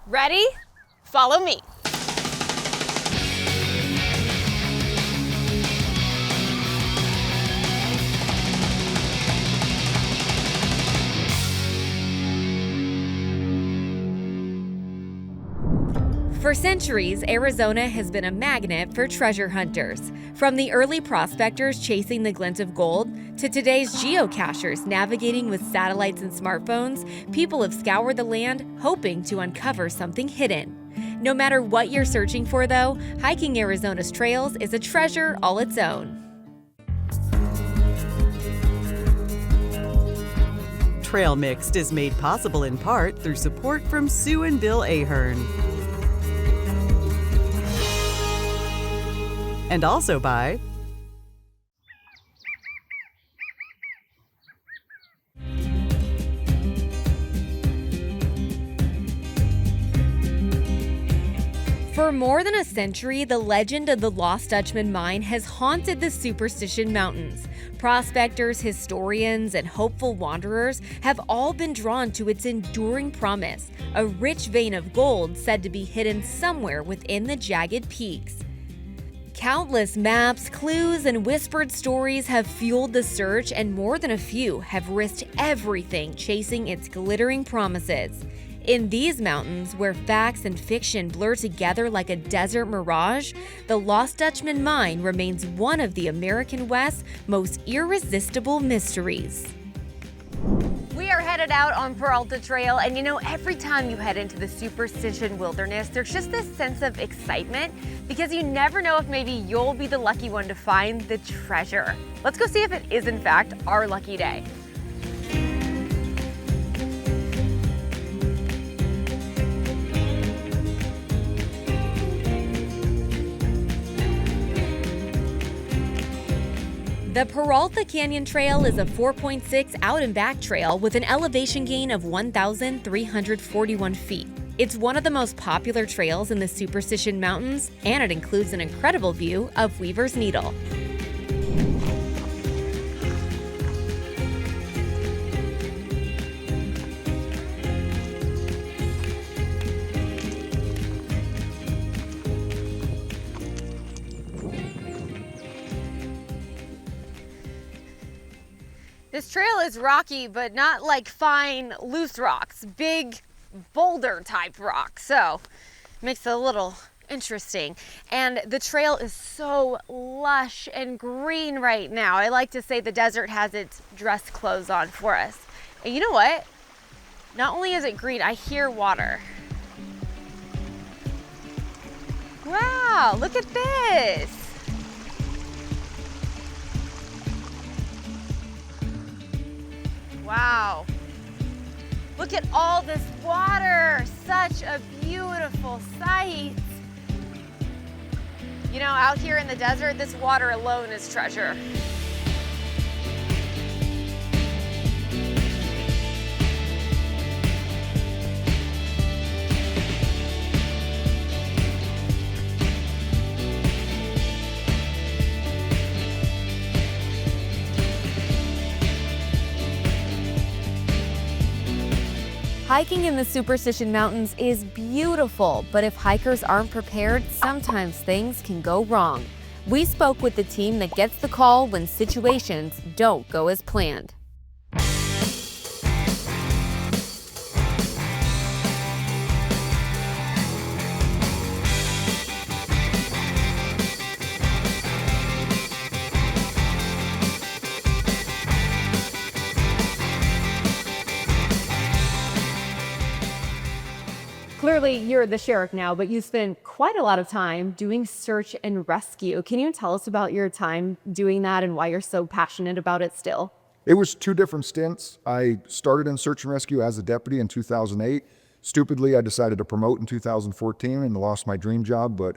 Ready? Follow me. For centuries, Arizona has been a magnet for treasure hunters. From the early prospectors chasing the glint of gold to today's geocachers navigating with satellites and smartphones, people have scoured the land hoping to uncover something hidden. No matter what you're searching for, though, hiking Arizona's trails is a treasure all its own. Trail Mixed is made possible in part through support from Sue and Bill Ahern. And also by For more than a century, the legend of the Lost Dutchman mine has haunted the Superstition Mountains. Prospectors, historians, and hopeful wanderers have all been drawn to its enduring promise, a rich vein of gold said to be hidden somewhere within the jagged peaks. Countless maps, clues, and whispered stories have fueled the search, and more than a few have risked everything chasing its glittering promises. In these mountains, where facts and fiction blur together like a desert mirage, the Lost Dutchman mine remains one of the American West's most irresistible mysteries. We are headed out on Peralta Trail, and every time you head into the Superstition Wilderness, there's just this sense of excitement because you never know if maybe you'll be the lucky one to find the treasure. Let's go see if it is in fact our lucky day. The Peralta Canyon Trail is a 4.6 out and back trail with an elevation gain of 1,341 feet. It's one of the most popular trails in the Superstition Mountains, and it includes an incredible view of Weaver's Needle. This trail is rocky, but not like fine, loose rocks, big boulder type rocks. So it makes it a little interesting. And the trail is so lush and green right now. I like to say the desert has its dress clothes on for us. And you know what? Not only is it green, I hear water. Wow, look at this. Wow, look at all this water, such a beautiful sight. Out here in the desert, this water alone is treasure. Hiking in the Superstition Mountains is beautiful, but if hikers aren't prepared, sometimes things can go wrong. We spoke with the team that gets the call when situations don't go as planned. Clearly, you're the sheriff now, but you spend quite a lot of time doing search and rescue. Can you tell us about your time doing that and why you're so passionate about it still? It was 2 different stints. I started in search and rescue as a deputy in 2008. Stupidly, I decided to promote in 2014 and lost my dream job, but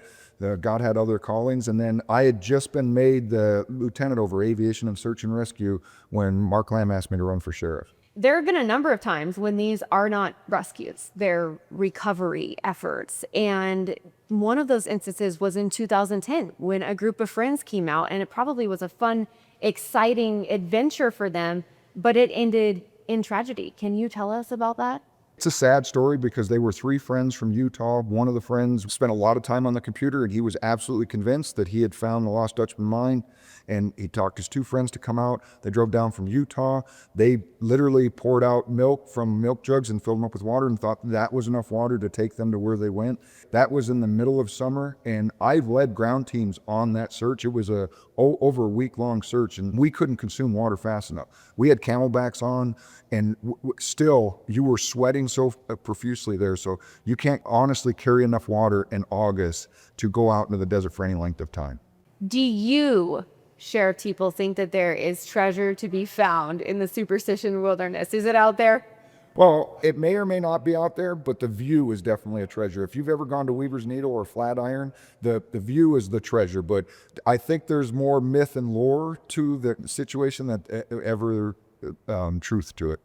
God had other callings. And then I had just been made the lieutenant over aviation and search and rescue when Mark Lamb asked me to run for sheriff. There have been a number of times when these are not rescues, they're recovery efforts. And one of those instances was in 2010 when a group of friends came out, and it probably was a fun, exciting adventure for them, but it ended in tragedy. Can you tell us about that? It's a sad story because they were three friends from Utah. One of the friends spent a lot of time on the computer, and he was absolutely convinced that he had found the Lost Dutchman mine. And he talked his two friends to come out. They drove down from Utah. They literally poured out milk from milk jugs and filled them up with water and thought that was enough water to take them to where they went. That was in the middle of summer, and I've led ground teams on that search. It was over a week-long search, and we couldn't consume water fast enough. We had camelbacks on, and still you were sweating so profusely there, so you can't honestly carry enough water in August to go out into the desert for any length of time. Do you, Sheriff Teeple, think that there is treasure to be found in the Superstition Wilderness? Is it out there? Well, it may or may not be out there, but the view is definitely a treasure. If you've ever gone to Weaver's Needle or Flatiron, the view is the treasure. But I think there's more myth and lore to the situation than ever truth to it.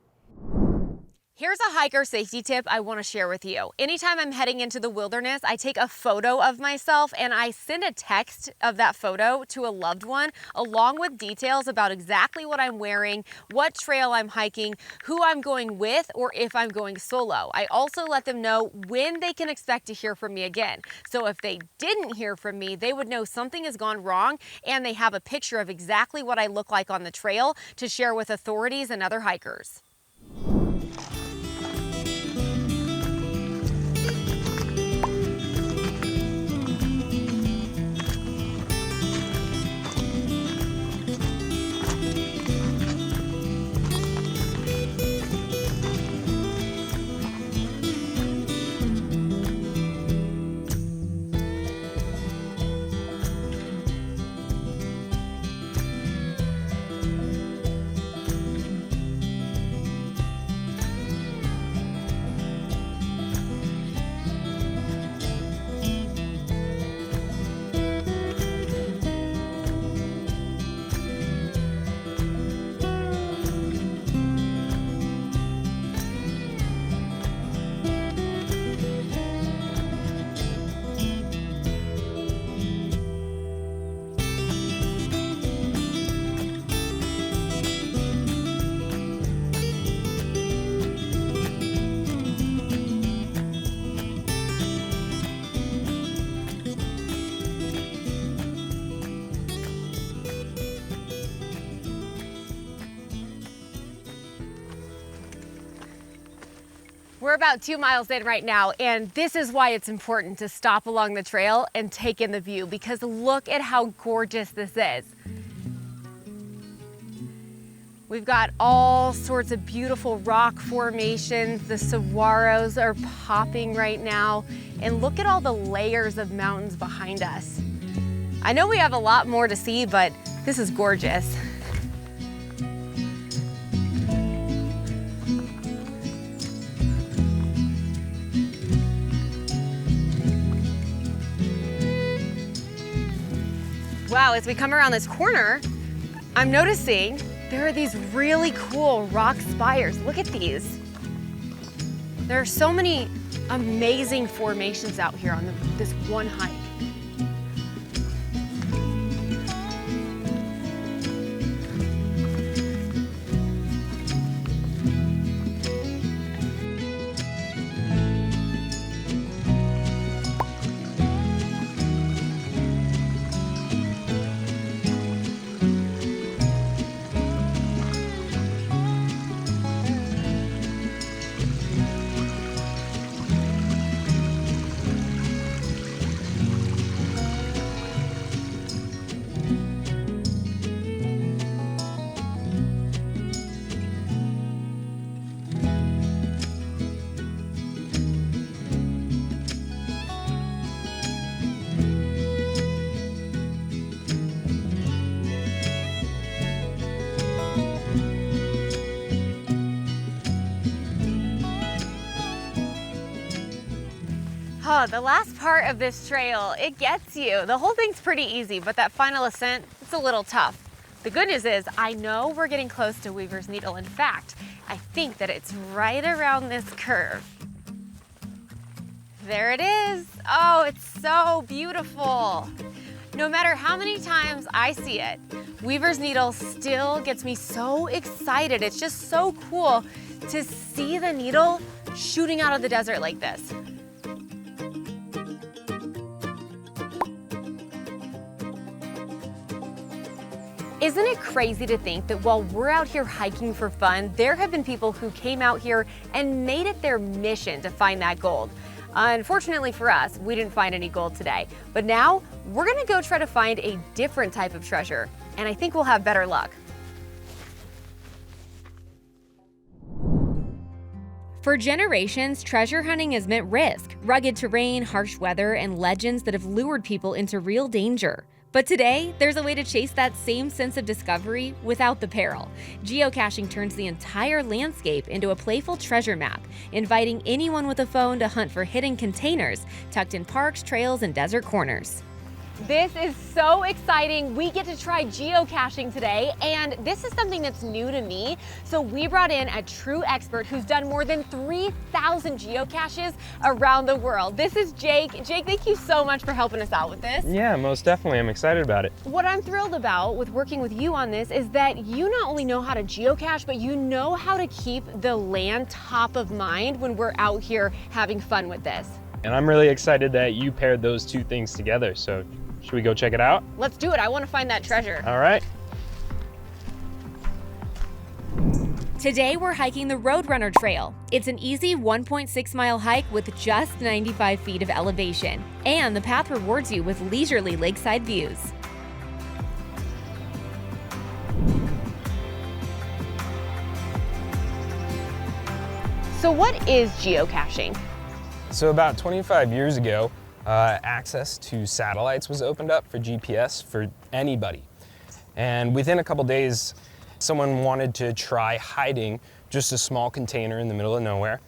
Here's a hiker safety tip I want to share with you. Anytime I'm heading into the wilderness, I take a photo of myself and I send a text of that photo to a loved one along with details about exactly what I'm wearing, what trail I'm hiking, who I'm going with, or if I'm going solo. I also let them know when they can expect to hear from me again. So if they didn't hear from me, they would know something has gone wrong, and they have a picture of exactly what I look like on the trail to share with authorities and other hikers. We're about 2 miles in right now, and this is why it's important to stop along the trail and take in the view, because look at how gorgeous this is. We've got all sorts of beautiful rock formations. The saguaros are popping right now, and look at all the layers of mountains behind us. I know we have a lot more to see, but this is gorgeous. Wow, as we come around this corner, I'm noticing there are these really cool rock spires. Look at these. There are so many amazing formations out here on this one hike. Oh, the last part of this trail, it gets you. The whole thing's pretty easy, but that final ascent, it's a little tough. The good news is I know we're getting close to Weaver's Needle. In fact, I think that it's right around this curve. There it is. Oh, it's so beautiful. No matter how many times I see it, Weaver's Needle still gets me so excited. It's just so cool to see the needle shooting out of the desert like this. Isn't it crazy to think that while we're out here hiking for fun, there have been people who came out here and made it their mission to find that gold? Unfortunately for us, we didn't find any gold today, but now we're gonna go try to find a different type of treasure, and I think we'll have better luck. For generations, treasure hunting has meant risk, rugged terrain, harsh weather, and legends that have lured people into real danger. But today, there's a way to chase that same sense of discovery without the peril. Geocaching turns the entire landscape into a playful treasure map, inviting anyone with a phone to hunt for hidden containers tucked in parks, trails, and desert corners. This is so exciting. We get to try geocaching today, and this is something that's new to me. So we brought in a true expert who's done more than 3,000 geocaches around the world. This is Jake. Jake, thank you so much for helping us out with this. Yeah, most definitely. I'm excited about it. What I'm thrilled about with working with you on this is that you not only know how to geocache, but you know how to keep the land top of mind when we're out here having fun with this. And I'm really excited that you paired those two things together. So should we go check it out? Let's do it. I want to find that treasure. All right. Today, we're hiking the Roadrunner Trail. It's an easy 1.6-mile hike with just 95 feet of elevation, and the path rewards you with leisurely lakeside views. So what is geocaching? So about 25 years ago, access to satellites was opened up for GPS for anybody. And within a couple days, someone wanted to try hiding just a small container in the middle of nowhere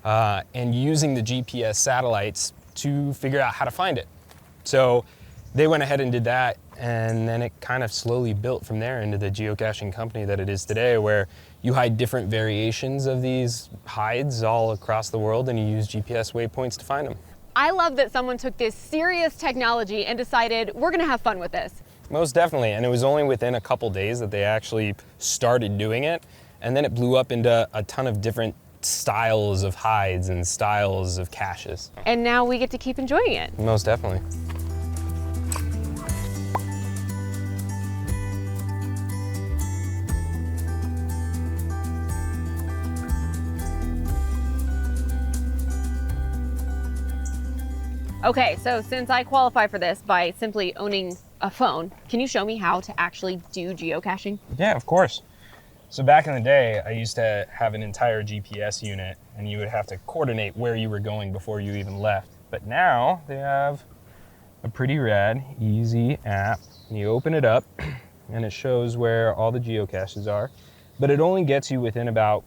and using the GPS satellites to figure out how to find it. So they went ahead and did that, and then it kind of slowly built from there into the geocaching company that it is today, where you hide different variations of these hides all across the world and you use GPS waypoints to find them. I love that someone took this serious technology and decided we're gonna have fun with this. Most definitely, and it was only within a couple days that they actually started doing it, and then it blew up into a ton of different styles of hides and styles of caches. And now we get to keep enjoying it. Most definitely. Okay, so since I qualify for this by simply owning a phone, can you show me how to actually do geocaching? Yeah, of course. So back in the day, I used to have an entire GPS unit, and you would have to coordinate where you were going before you even left. But now they have a pretty rad, easy app. And you open it up, and it shows where all the geocaches are. But it only gets you within about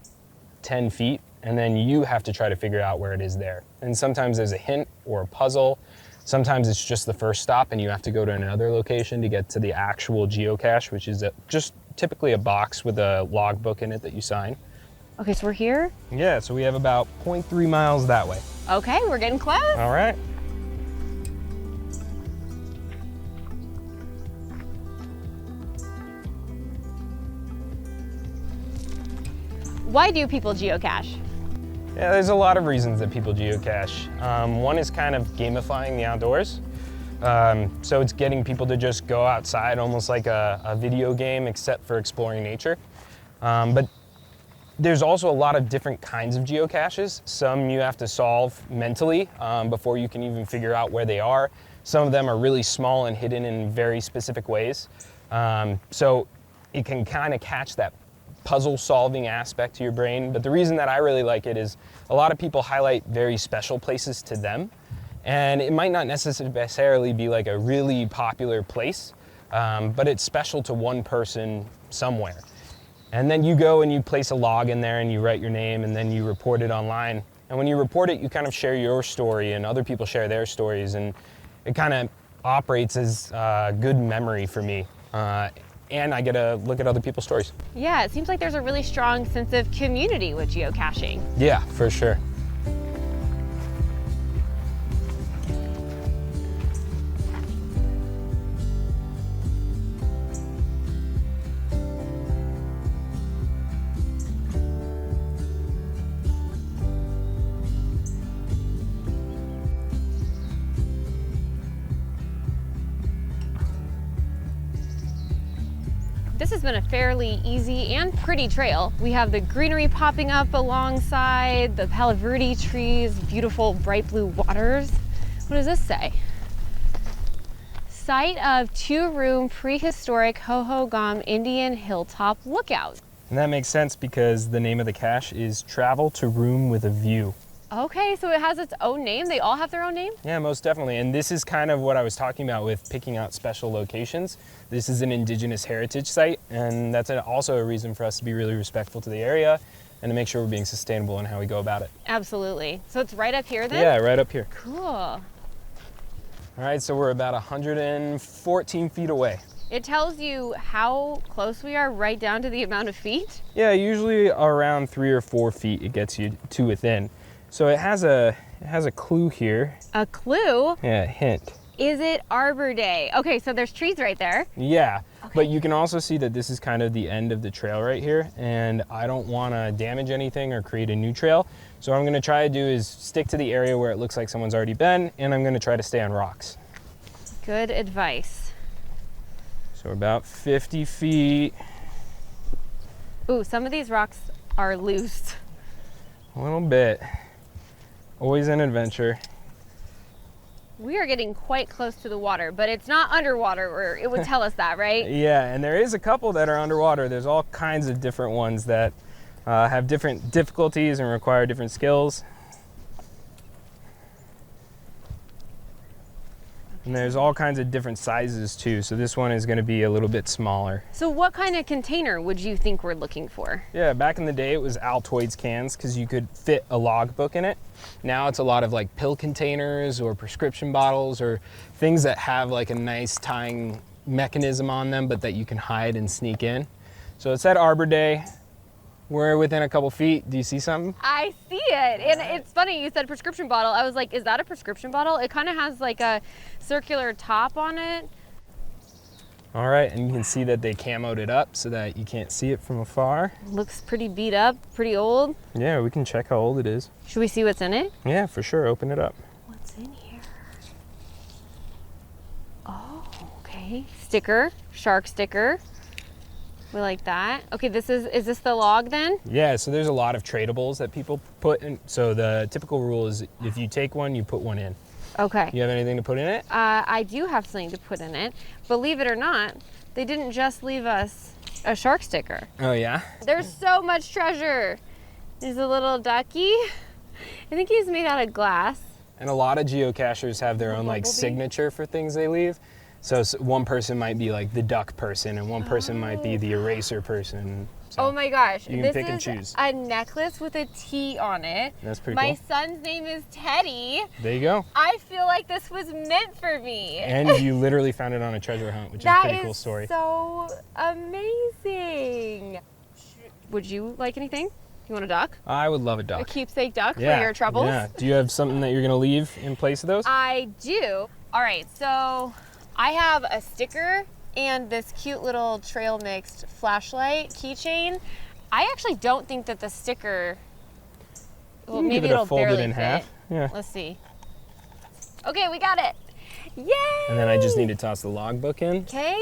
10 feet, and then you have to try to figure out where it is there. And sometimes there's a hint or a puzzle. Sometimes it's just the first stop, and you have to go to another location to get to the actual geocache, which is just typically a box with a logbook in it that you sign. Okay, so we're here. Yeah, so we have about 0.3 miles that way. Okay, we're getting close. All right. Why do people geocache? Yeah, there's a lot of reasons that people geocache. One is kind of gamifying the outdoors. So it's getting people to just go outside almost like a video game, except for exploring nature. But there's also a lot of different kinds of geocaches. Some you have to solve mentally before you can even figure out where they are. Some of them are really small and hidden in very specific ways. So it can kind of catch that puzzle solving aspect to your brain. But the reason that I really like it is a lot of people highlight very special places to them. And it might not necessarily be like a really popular place, but it's special to one person somewhere. And then you go and you place a log in there and you write your name and then you report it online. And when you report it, you kind of share your story and other people share their stories, and it kind of operates as a good memory for me. And I get to look at other people's stories. Yeah, it seems like there's a really strong sense of community with geocaching. Yeah, for sure. this has been a fairly easy and pretty trail. We have the greenery popping up alongside, the Palo Verde trees, beautiful bright blue waters. What does this say? Site of 2-room prehistoric Hohokam Indian Hilltop Lookout. And that makes sense because the name of the cache is Travel to Room with a View. Okay, so it has its own name. They all have their own name? Yeah, most definitely. And this is kind of what I was talking about with picking out special locations. This is an Indigenous heritage site, and that's also a reason for us to be really respectful to the area and to make sure we're being sustainable in how we go about it. Absolutely. So it's right up here then? Yeah, right up here. Cool. All right, so we're about 114 feet away. It tells you how close we are right down to the amount of feet? Yeah, usually around 3 or 4 feet it gets you to within. So it has a clue here. A clue? Yeah, a hint. Is it Arbor Day? Okay, so there's trees right there. Yeah, but you can also see that this is kind of the end of the trail right here, and I don't want to damage anything or create a new trail. So what I'm going to try to do is stick to the area where it looks like someone's already been, and I'm going to try to stay on rocks. Good advice. So we're about 50 feet. Ooh, some of these rocks are loose. A little bit. Always an adventure. We are getting quite close to the water, but it's not underwater, or it would tell us that, right? Yeah, and there is a couple that are underwater. There's all kinds of different ones that have different difficulties and require different skills. And there's all kinds of different sizes too. So this one is going to be a little bit smaller. So what kind of container would you think we're looking for? Yeah, back in the day it was Altoids cans because you could fit a logbook in it. Now it's a lot of like pill containers or prescription bottles or things that have like a nice tying mechanism on them, but that you can hide and sneak in. So it said Arbor Day. We're within a couple feet. Do you see something? I see it. And it's funny, you said prescription bottle. I was like, is that a prescription bottle? It kind of has like a circular top on it. All right, and you can see that they camoed it up so that you can't see it from afar. Looks pretty beat up, pretty old. Yeah, we can check how old it is. Should we see what's in it? Yeah, for sure. Open it up. What's in here? Oh, okay. Sticker, shark sticker. We like that. Okay, is this the log then? Yeah, so there's a lot of tradables that people put in. So the typical rule is if you take one, you put one in. Okay. You have anything to put in it? I do have something to put in it. Believe it or not, they didn't just leave us a shark sticker. Oh yeah? There's so much treasure. There's a little ducky. I think he's made out of glass. And a lot of geocachers have their own like signature for things they leave. So one person might be like the duck person and one person might be the eraser person. So Oh my gosh, you can this pick and is choose. a necklace with a T on it. That's pretty My cool. son's name is Teddy. There you go. I feel like this was meant for me. And you literally found it on a treasure hunt, which is a That pretty is cool story. so amazing. Would you like anything? You want a duck? I would love a A duck. keepsake duck Yeah, for your troubles? Yeah. Do you have something that you're gonna leave in place of those? I do. All right, so I have a sticker and this cute little trail mixed flashlight keychain. I actually don't think that the sticker, well, You can maybe give it a it'll fold it barely in fit. half. Yeah. Let's see. Okay, we got it. Yay! And then I just need to toss the logbook in. Okay,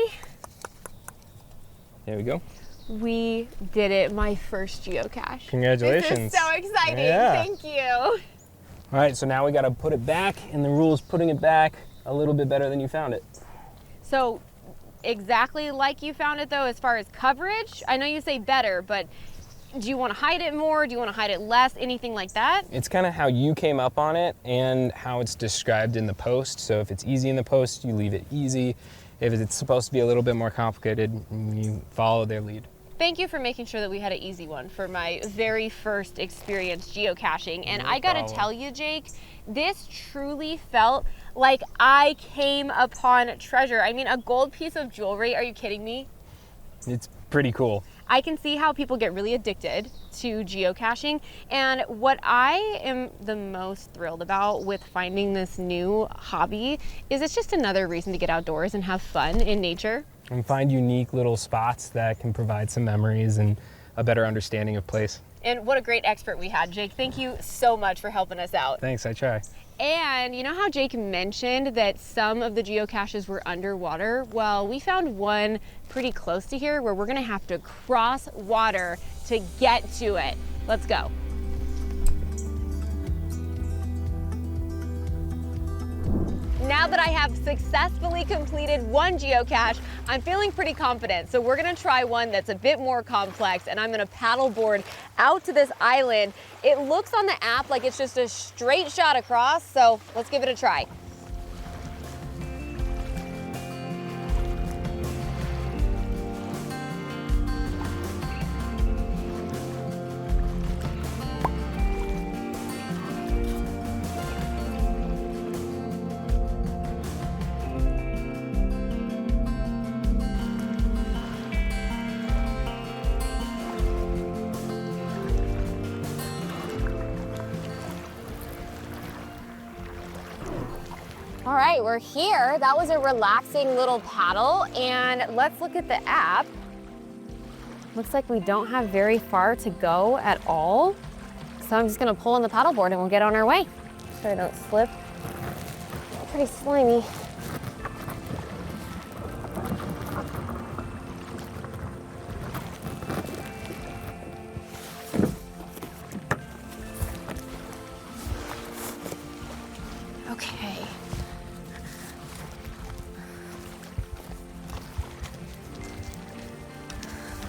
There we go. we did it. My first geocache. Congratulations. This is so exciting. Yeah. Thank you. All right, so now we gotta put it back, and the rule is putting it back a little bit better than you found it. So exactly like you found it though, as far as coverage? I know you say better, but do you want to hide it more? Do you want to hide it less? Anything like that? It's kind of how you came up on it and how it's described in the post. So if it's easy in the post, you leave it easy. If it's supposed to be a little bit more complicated, you follow their lead. Thank you for making sure that we had an easy one for my very first experience geocaching. And I gotta problem. tell you, Jake, this truly felt like I came upon treasure. I mean, a gold piece of jewelry, are you kidding me? It's pretty cool. I can see how people get really addicted to geocaching. And what I am the most thrilled about with finding this new hobby is it's just another reason to get outdoors and have fun in nature. And find unique little spots that can provide some memories and a better understanding of place. And what a great expert we had, Jake. Thank you so much for helping us out. Thanks, I try. And you know how Jake mentioned that some of the geocaches were underwater? Well, we found one pretty close to here where we're gonna have to cross water to get to it. Let's go. Now that I have successfully completed one geocache, I'm feeling pretty confident. So we're gonna try one that's a bit more complex, and I'm gonna paddleboard out to this island. It looks on the app like it's just a straight shot across, so let's give it a try. All right, we're here. That was a relaxing little paddle, and let's look at the app. Looks like we don't have very far to go at all. So I'm just gonna pull on the paddleboard and we'll get on our way. So I don't slip. Pretty slimy. Okay.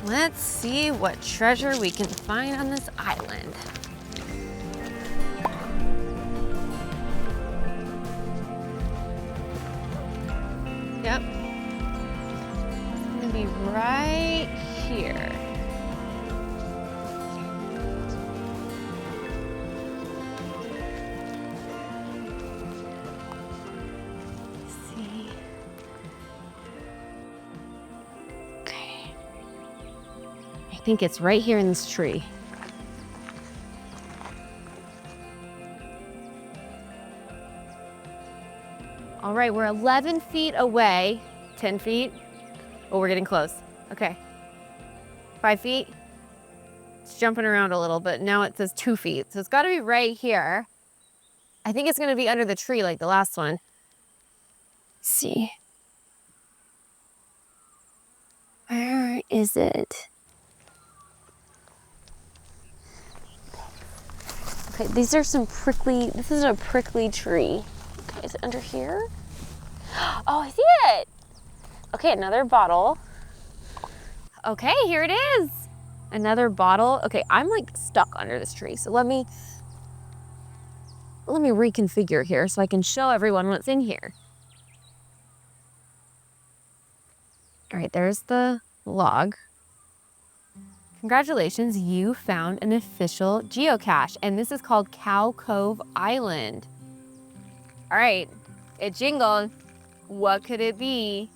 Let's see what treasure we can find on this island. Yep. It's gonna be right here. Let's see. Okay. I think it's right here in this tree. All right, we're 11 feet away. 10 feet. Oh, we're getting close. Okay. 5 feet. It's jumping around a little bit. Now it says 2 feet. So it's got to be right here. I think it's going to be under the tree like the last one. Let's see. Where is it? Okay, these are some prickly, this is a prickly tree. Okay, is it under here? Oh, I see it. Okay, another bottle. Okay, here it is. Another bottle. Okay, I'm like stuck under this tree. So let me reconfigure here so I can show everyone what's in here. All right, there's the log. Congratulations, you found an official geocache, and this is called Cow Cove Island. All right, it jingled. What could it be?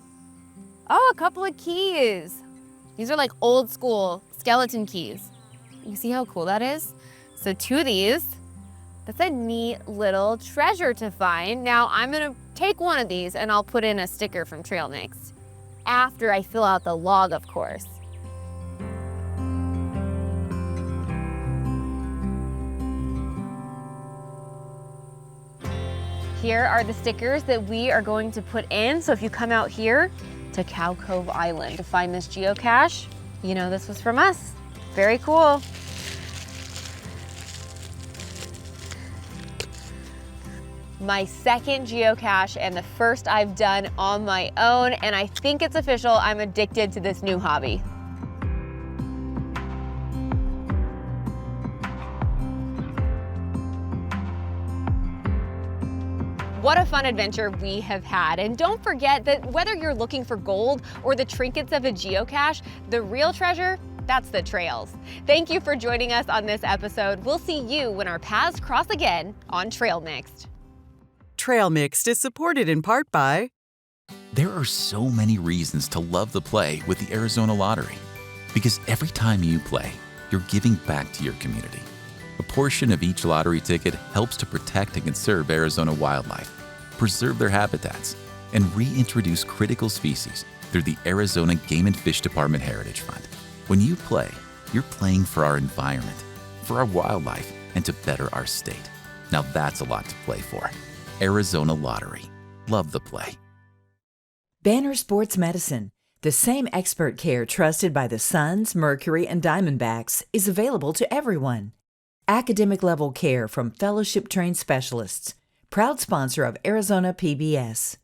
Oh, a couple of keys. These are like old school skeleton keys. You see how cool that is? So 2 of these. That's a neat little treasure to find. Now I'm gonna take one of these and I'll put in a sticker from Trail Mix. After I fill out the log, of course. Here are the stickers that we are going to put in. So if you come out here to Cow Cove Island to find this geocache, you know this was from us. Very cool. My second geocache and the first I've done on my own, and I think it's official. I'm addicted to this new hobby. What a fun adventure we have had. And don't forget that whether you're looking for gold or the trinkets of a geocache, the real treasure, that's the trails. Thank you for joining us on this episode. We'll see you when our paths cross again on Trail Mixed. Trail Mixed is supported in part by... There are so many reasons to love the play with the Arizona Lottery. Because every time you play, you're giving back to your community. A portion of each lottery ticket helps to protect and conserve Arizona wildlife, preserve their habitats, and reintroduce critical species through the Arizona Game and Fish Department Heritage Fund. When you play, you're playing for our environment, for our wildlife, and to better our state. Now that's a lot to play for. Arizona Lottery. Love the play. Banner Sports Medicine, the same expert care trusted by the Suns, Mercury, and Diamondbacks, is available to everyone. Academic-level care from fellowship-trained specialists. Proud sponsor of Arizona PBS.